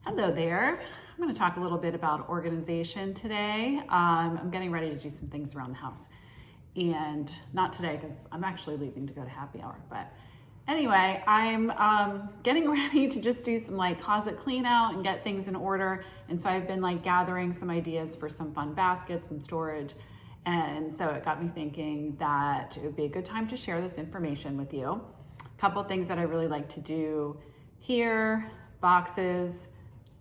Hello there. I'm going to talk a little bit about organization today. I'm getting ready to do some things around the house. And not today because I'm actually leaving to go to happy hour. But anyway, I'm getting ready to just do some like closet clean out and get things in order. And so I've been like gathering some ideas for some fun baskets and storage. And so it got me thinking that it would be a good time to share this information with you. A couple of things that I really like to do here: boxes,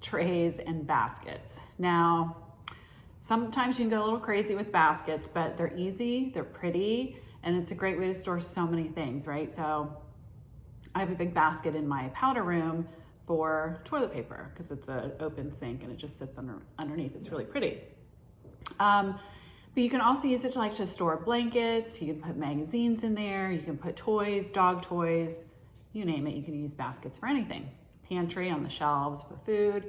trays, and baskets. Now, sometimes you can go a little crazy with baskets, but they're easy, they're pretty, and it's a great way to store so many things, right? So I have a big basket in my powder room for toilet paper because it's an open sink and it just sits underneath. It's really pretty. But you can also use it to store blankets. You can put magazines in there. You can put toys, dog toys, you name it. You can use baskets for anything. Pantry on the shelves for food.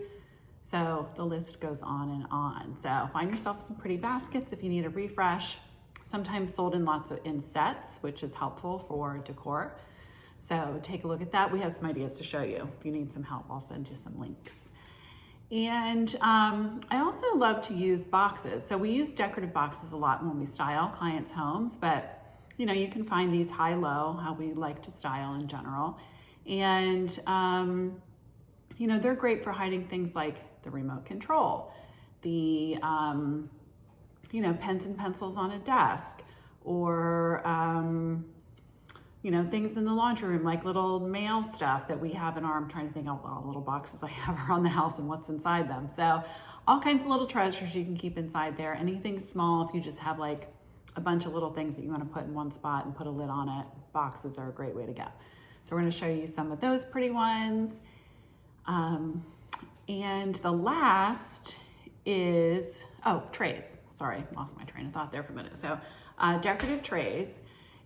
So the list goes on and on. So find yourself some pretty baskets if you need a refresh. Sometimes sold in sets, which is helpful for decor. So take a look at that. We have some ideas to show you. If you need some help, I'll send you some links. And I also love to use boxes. So we use decorative boxes a lot when we style clients' homes, but you can find these high-low, how we like to style in general. And they're great for hiding things like the remote control, the pens and pencils on a desk, or things in the laundry room, like little mail stuff that we have in our, I'm trying to think of all the little boxes I have around the house and what's inside them. So all kinds of little treasures you can keep inside there. Anything small, if you just have like a bunch of little things that you want to put in one spot and put a lid on it, boxes are a great way to go. So we're going to show you some of those pretty ones. And the last is, trays. Sorry, lost my train of thought there for a minute. So decorative trays.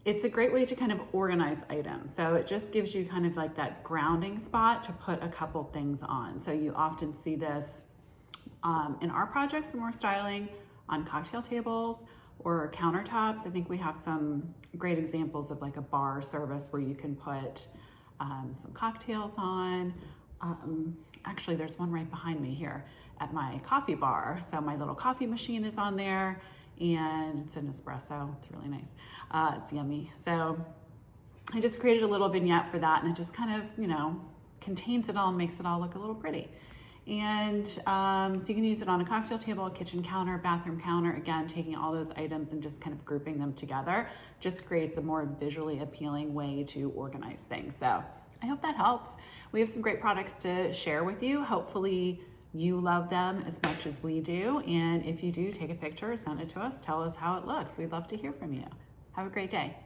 It's a great way to kind of organize items. So it just gives you kind of like that grounding spot to put a couple things on. So you often see this in our projects when we're styling on cocktail tables or countertops. I think we have some great examples of like a bar service where you can put some cocktails on. Actually, there's one right behind me here at my coffee bar. So my little coffee machine is on there and it's an espresso. It's really nice. It's yummy. So I just created a little vignette for that, and it just kind of, contains it all and makes it all look a little pretty. And so you can use it on a cocktail table, a kitchen counter, bathroom counter. Again, taking all those items and just kind of grouping them together just creates a more visually appealing way to organize things. So I hope that helps. We have some great products to share with you. Hopefully you love them as much as we do. And if you do, take a picture, send it to us, tell us how it looks. We'd love to hear from you. Have a great day.